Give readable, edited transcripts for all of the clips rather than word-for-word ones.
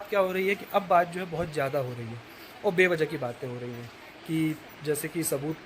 क्या हो रही है कि अब बात जो है बहुत ज़्यादा हो रही है और बेवजह की बातें हो रही हैं कि जैसे कि सबूत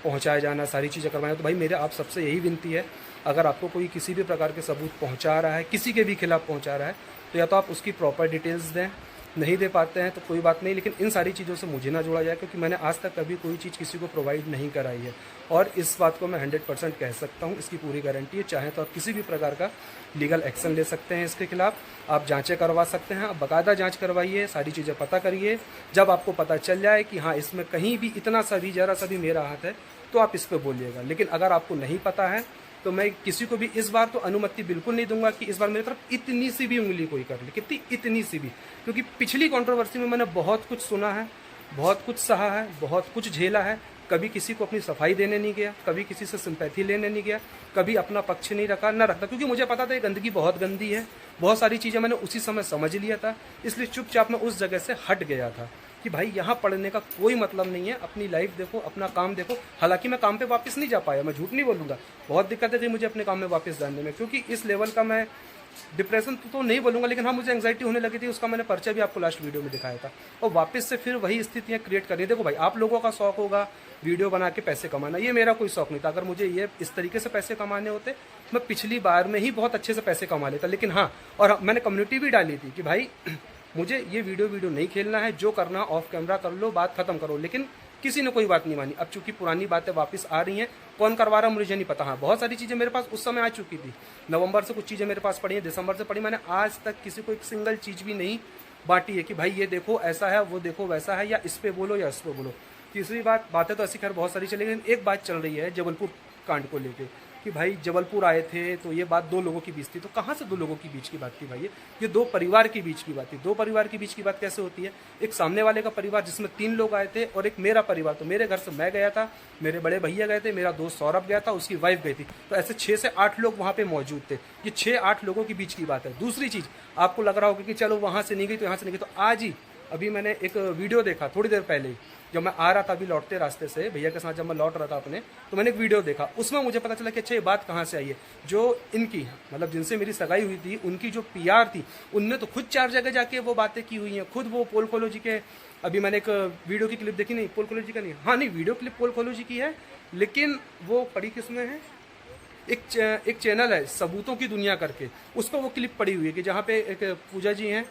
पहुंचाया जाना, सारी चीज़ें करवाना। तो भाई मेरे आप सबसे यही विनती है, अगर आपको कोई किसी भी प्रकार के सबूत पहुंचा रहा है, किसी के भी खिलाफ पहुंचा रहा है, तो या तो आप उसकी प्रॉपर डिटेल्स दें। नहीं दे पाते हैं तो कोई बात नहीं, लेकिन इन सारी चीज़ों से मुझे ना जोड़ा जाए, क्योंकि मैंने आज तक कभी कोई चीज़ किसी को प्रोवाइड नहीं कराई है। और इस बात को मैं 100% कह सकता हूँ, इसकी पूरी गारंटी है। चाहे तो आप किसी भी प्रकार का लीगल एक्शन ले सकते हैं इसके खिलाफ, आप जांचें करवा सकते हैं। आप बाकायदा जांच करवाइए, सारी चीज़ें पता करिए। जब आपको पता चल जाए कि हाँ इसमें कहीं भी इतना सा भी जरा सा भी मेरा हाथ है, तो आप इस पर बोलिएगा। लेकिन अगर आपको नहीं पता है तो मैं किसी को भी इस बार तो अनुमति बिल्कुल नहीं दूंगा कि इस बार मेरी तरफ इतनी सी भी उंगली कोई कर ले, कितनी इतनी सी भी। क्योंकि पिछली कंट्रोवर्सी में मैंने बहुत कुछ सुना है, बहुत कुछ सहा है, बहुत कुछ झेला है। कभी किसी को अपनी सफाई देने नहीं गया, कभी किसी से सिंपैथी लेने नहीं गया, कभी अपना पक्ष नहीं रखा ना रखता, क्योंकि मुझे पता था ये गंदगी बहुत गंदी है। बहुत सारी चीज़ें मैंने उसी समय समझ लिया था, इसलिए चुपचाप मैं उस जगह से हट गया था कि भाई यहाँ पढ़ने का कोई मतलब नहीं है। अपनी लाइफ देखो, अपना काम देखो। हालांकि मैं काम पे वापस नहीं जा पाया, मैं झूठ नहीं बोलूँगा, बहुत दिक्कतें थी मुझे अपने काम में वापस जाने में, क्योंकि इस लेवल का मैं डिप्रेशन तो नहीं बोलूँगा, लेकिन हाँ मुझे एंग्जाइटी होने लगी थी। उसका मैंने पर्चा भी आपको लास्ट वीडियो में दिखाया था। और वापस से फिर वही स्थितियाँ क्रिएट करनी। देखो भाई, आप लोगों का शौक होगा वीडियो बना के पैसे कमाना, ये मेरा कोई शौक नहीं था। अगर मुझे ये इस तरीके से पैसे कमाने होते, मैं पिछली बार में ही बहुत अच्छे से पैसे कमा लेता। लेकिन हाँ, और मैंने कम्युनिटी भी डाली थी कि भाई मुझे ये वीडियो नहीं खेलना है, जो करना ऑफ कैमरा कर लो, बात खत्म करो। लेकिन किसी ने कोई बात नहीं मानी। अब चूंकि पुरानी बातें वापस आ रही हैं, कौन करवा रहा मुझे नहीं पता। हाँ, बहुत सारी चीज़ें मेरे पास उस समय आ चुकी थी। नवंबर से कुछ चीज़ें मेरे पास पड़ी हैं, दिसंबर से पड़ी। मैंने आज तक किसी को एक सिंगल चीज़ भी नहीं बांटी है कि भाई ये देखो ऐसा है, वो देखो वैसा है, या इस पे बोलो या इस पे बोलो। तीसरी बातें तो ऐसी खैर बहुत सारी चली, लेकिन एक बात चल रही है जबलपुर कांड को लेके कि भाई जबलपुर आए थे तो ये बात दो लोगों के बीच थी। तो कहाँ से दो लोगों के बीच की बात थी भाई? ये दो परिवार के बीच की बात थी। दो परिवार के बीच की बात कैसे होती है? एक सामने वाले का परिवार जिसमें 3 लोग आए थे, और एक मेरा परिवार। तो मेरे घर से मैं गया था, मेरे बड़े भैया गए थे, मेरा दोस्त सौरभ गया था, उसकी वाइफ गई थी। तो ऐसे 6 से 8 लोग वहाँ पे मौजूद थे। ये 6-8 लोगों के बीच की बात है। दूसरी चीज़, आपको लग रहा होगा कि चलो वहाँ से नहीं गई तो यहाँ से नहीं गई। तो आज ही अभी मैंने एक वीडियो देखा थोड़ी देर पहले ही, जब मैं आ रहा था अभी लौटते रास्ते से भैया के साथ, जब मैं लौट रहा था अपने, तो मैंने एक वीडियो देखा। उसमें मुझे पता चला कि अच्छा ये बात कहाँ से आई है। जो इनकी मतलब जिनसे मेरी सगाई हुई थी, उनकी जो पीआर थी, उनने तो खुद 4 जगह जाके वो बातें की हुई हैं। खुद वो पोल खोलो जी के, अभी मैंने एक वीडियो की क्लिप देखी, नहीं पोल खोलो जी का नहीं, हाँ नहीं वीडियो क्लिप पोल खोलो जी की है, लेकिन वो पड़ी किसमें है, एक चैनल है सबूतों की दुनिया करके, उस पर वो क्लिप पड़ी हुई है कि जहाँ पे एक पूजा जी हैं,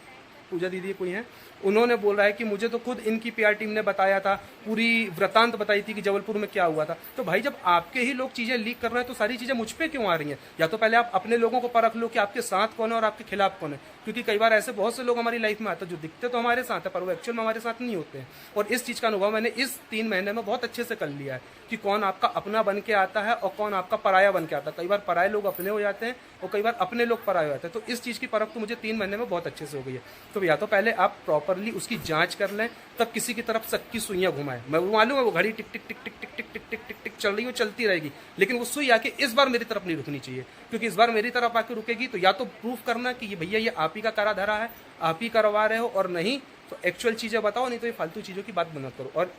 पूजा दीदी कोई हैं, उन्होंने बोल रहा है कि मुझे तो खुद इनकी पीआर टीम ने बताया था, पूरी वृतांत बताई थी कि जबलपुर में क्या हुआ था। तो भाई जब आपके ही लोग चीजें लीक कर रहे हैं तो सारी चीजें मुझ पे क्यों आ रही हैं? या तो पहले आप अपने लोगों को परख लो कि आपके साथ कौन है और आपके खिलाफ कौन है। क्योंकि कई बार ऐसे बहुत से लोग हमारी लाइफ में आते हैं जो दिखते तो हमारे साथ है, पर वो एक्चुअल में हमारे साथ नहीं होते हैं। और इस चीज का अनुभव मैंने इस 3 महीने में बहुत अच्छे से कर लिया है कि कौन आपका अपना बन के आता है और कौन आपका पराया बन के आता है। कई बार पराये लोग अपने हो जाते हैं और कई बार अपने लोग पराये हो जाते हैं। तो इस चीज की परख तो मुझे 3 महीने में बहुत अच्छे से हो गई है। तो या तो पहले आप प्रॉपरली उसकी जांच कर लें, तब किसी की तरफ शक की सुइयां घुमाएं। मैं मालूम है वो घड़ी टिक टिक टिक टिक टिक टिक टिक टिक टिक टिक चल रही है, चलती रहेगी, लेकिन वो सुई आके इस बार मेरी तरफ नहीं रुकनी चाहिए। क्योंकि इस बार मेरी तरफ आके रुकेगी तो या तो प्रूफ करना कि ये भैया ये आप ही का करा धरा है, आप ही करवा रहे हो, और नहीं तो एक्चुअल चीजें बताओ, नहीं तो ये फालतू चीजों की बात मत करो। और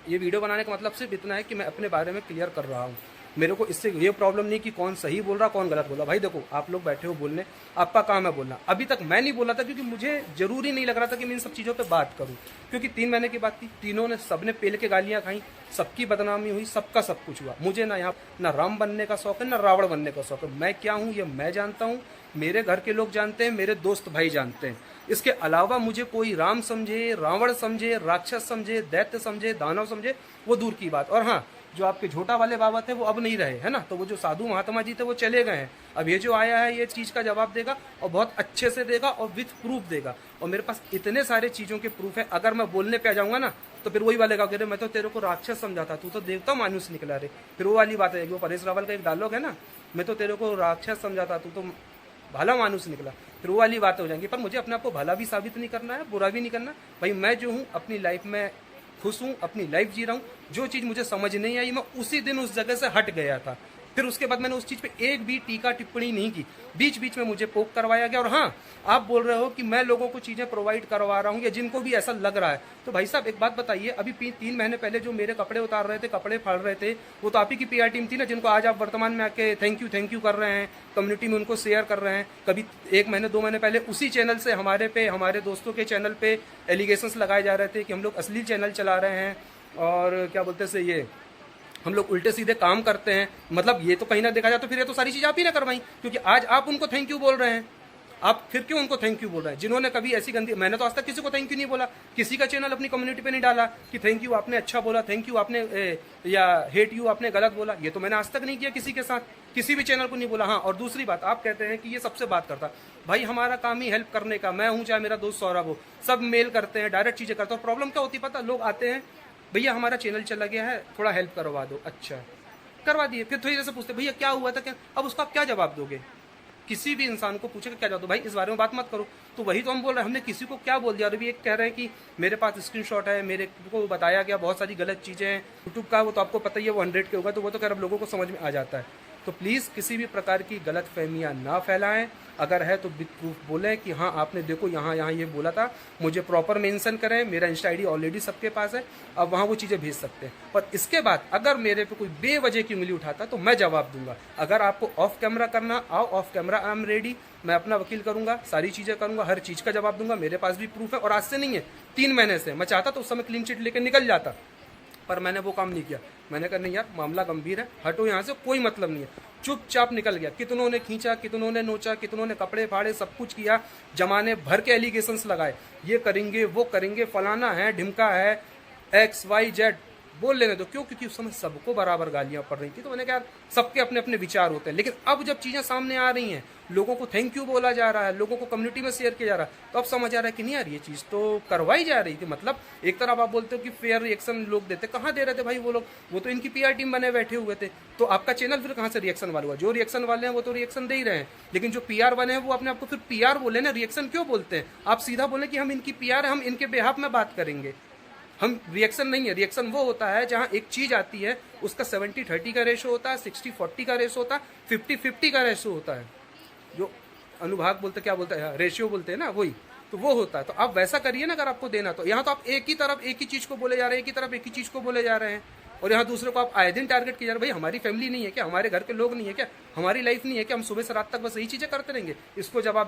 ये वीडियो बनाने का मतलब सिर्फ इतना है कि मैं अपने बारे में क्लियर कर रहा हूँ। मेरे को इससे ये प्रॉब्लम नहीं कि कौन सही बोल रहा कौन गलत बोल रहा। भाई देखो, आप लोग बैठे हो बोलने, आपका काम है बोलना। अभी तक मैं नहीं बोला था क्योंकि मुझे जरूरी नहीं लग रहा था कि मैं इन सब चीज़ों पे बात करूं, क्योंकि 3 महीने की बात थी। तीनों ने, सबने पेल के गालियां खाई, सबकी बदनामी हुई, सबका सब कुछ हुआ। मुझे ना यहाँ ना राम बनने का शौक है ना रावण बनने का शौक है। मैं क्या हूँ ये मैं जानता हूँ, मेरे घर के लोग जानते हैं, मेरे दोस्त भाई जानते हैं। इसके अलावा मुझे कोई राम समझे, रावण समझे, राक्षस समझे, दैत्य समझे, दानव समझे, वो दूर की बात। और हाँ, जो आपके झोटा वाले बाबा थे वो अब नहीं रहे, है ना। तो वो जो साधु महात्मा जी थे वो चले गए हैं। अब ये जो आया है ये चीज का जवाब देगा, और बहुत अच्छे से देगा, और विथ प्रूफ देगा। और मेरे पास इतने सारे चीजों के प्रूफ है। अगर मैं बोलने पे आ जाऊंगा ना तो फिर वही वाले का कह रहे मैं तो तेरे को राक्षस समझा था, तू तो देवता मानुस निकला रे। फिर वो वाली बात है, वो परेश रावल का एक डायलॉग है ना, मैं तो तेरे को राक्षस समझा था, तू तो भला मानुस निकला। फिर वो वाली बातें हो जाएंगी। पर मुझे अपने आप को भला भी साबित नहीं करना है, बुरा भी नहीं करना। भाई मैं जो हूँ अपनी लाइफ में खुश हूँ, अपनी लाइफ जी रहा हूँ। जो चीज़ मुझे समझ नहीं आई मैं उसी दिन उस जगह से हट गया था। फिर उसके बाद मैंने उस चीज़ पे एक भी टीका टिप्पणी नहीं की, बीच बीच में मुझे पोक करवाया गया। और हाँ, आप बोल रहे हो कि मैं लोगों को चीज़ें प्रोवाइड करवा रहा हूँ या जिनको भी ऐसा लग रहा है, तो भाई साहब एक बात बताइए, अभी 3 महीने पहले जो मेरे कपड़े उतार रहे थे, कपड़े फाड़ रहे थे, वो तो आप ही की PR टीम थी ना, जिनको आज आप वर्तमान में आके थैंक यू कर रहे हैं, कम्युनिटी में उनको शेयर कर रहे हैं। कभी 1 महीने 2 महीने पहले उसी चैनल से हमारे दोस्तों के चैनल पे एलिगेशंस लगाए जा रहे थे कि हम लोग अश्लील चैनल चला रहे हैं और क्या बोलते से ये हम लोग उल्टे सीधे काम करते हैं। मतलब ये तो कहीं ना देखा जाए तो फिर ये तो सारी चीज़ आप ही ना करवाई, क्योंकि आज आप उनको थैंक यू बोल रहे हैं। आप फिर क्यों उनको थैंक यू बोल रहे हैं जिन्होंने कभी ऐसी गंदी, मैंने तो आज तक किसी को थैंक यू नहीं बोला, किसी का चैनल अपनी कम्युनिटी पे नहीं डाला कि थैंक यू आपने अच्छा बोला, थैंक यू आपने या हेट यू आपने गलत बोला, ये तो मैंने आज तक नहीं किया किसी के साथ, किसी भी चैनल को नहीं बोला। हाँ, और दूसरी बात, आप कहते हैं कि ये सबसे बात करता, भाई हमारा काम ही हेल्प करने का, मैं हूँ चाहे मेरा दोस्त सौरभ हो, सब मेल करते हैं, डायरेक्ट चीज़ें करते हैं। प्रॉब्लम क्या होती पता, लोग आते हैं, भैया हमारा चैनल चला गया है, थोड़ा हेल्प करवा दो, अच्छा करवा दिए, फिर थोड़ी देर से पूछते भैया क्या हुआ था, क्या, अब उसका आप क्या जवाब दोगे? किसी भी इंसान को पूछे क्या जवाब दो, भाई इस बारे में बात मत करो। तो वही तो हम बोल रहे हैं, हमने किसी को क्या बोल दिया। और अभी एक कह रहे हैं कि मेरे पास स्क्रीनशॉट है, मेरे को बताया गया बहुत सारी गलत चीज़ें हैं यूट्यूब का, वो तो आपको पता ही है, वो 100 के होगा, तो वो तो खैर अब लोगों को समझ में आ जाता है। तो प्लीज़ किसी भी प्रकार की गलत फहमियाँ ना फैलाएं, अगर है तो विद प्रूफ बोलें कि हाँ आपने देखो यहाँ ये बोला था, मुझे प्रॉपर मेंशन करें, मेरा इंस्टा ID ऑलरेडी सबके पास है, अब वहाँ वो चीज़ें भेज सकते हैं। पर इसके बाद अगर मेरे पे कोई बेवजह की उंगली उठाता तो मैं जवाब दूंगा। अगर आपको ऑफ कैमरा करना, आओ of camera, I am ready, मैं अपना वकील करूंगा, सारी चीज़ें करूंगा, हर चीज़ का जवाब दूंगा, मेरे पास भी प्रूफ है। और आज से नहीं है, 3 महीने से। मैं चाहता तो उस समय क्लीन चिट लेकर निकल जाता, पर मैंने वो काम नहीं किया। मैंने कहा नहीं यार, मामला गंभीर है, हटो यहाँ से, कोई मतलब नहीं है, चुपचाप निकल गया। कितनों ने खींचा, कितनों ने नोचा, कितनों ने कपड़े फाड़े, सब कुछ किया, जमाने भर के एलिगेशंस लगाए, ये करेंगे वो करेंगे, फलाना है, ढिमका है, XYZ, बोल लेने दो। क्यों? क्योंकि उस समय सबको बराबर गालियां पड़ रही थी। तो मैंने कहा सबके अपने अपने विचार होते हैं, लेकिन अब जब चीज़ें सामने आ रही हैं, लोगों को थैंक यू बोला जा रहा है, लोगों को कम्युनिटी में शेयर किया जा रहा है, तो अब समझ आ रहा है कि नहीं यार ये चीज़ तो करवाई जा रही थी। मतलब एक तरफ आप बोलते हो कि फेयर रिएक्शन लोग देते, कहाँ दे रहे थे भाई वो लोग? वो तो इनकी PR टीम बने बैठे हुए थे। तो आपका चैनल फिर कहाँ से रिएक्शन वाला हुआ? जो रिएक्शन वाले हैं वो तो रिएक्शन दे ही रहे हैं, लेकिन जो PR बने हैं वो अपने आपको फिर PR बोले ना, रिएक्शन क्यों बोलते हैं? आप सीधा बोले कि हम इनकी PR है, हम इनके बेहाफ में बात करेंगे। हम रिएक्शन नहीं है, रिएक्शन वो होता है जहां एक चीज आती है, उसका 70-30 का रेशो होता है, 60-40 का रेशो होता है, 50-50 का रेशो होता है, जो अनुभाग बोलते, क्या बोलते हैं, रेशियो बोलते हैं ना, वही तो वो होता है। तो आप वैसा करिए ना अगर आपको देना तो। यहाँ तो आप एक ही तरफ एक ही चीज को बोले जा रहे हैं, एक ही तरफ एक ही चीज को बोले जा रहे हैं, और यहाँ दूसरे को आप आए दिन टारगेट किया जा रहे हैं। भाई हमारी फैमिली नहीं है क्या? हमारे घर के लोग नहीं है क्या? हमारी लाइफ नहीं है क्या? हम सुबह से रात तक बस यही चीजें करते रहेंगे? इसको जवाब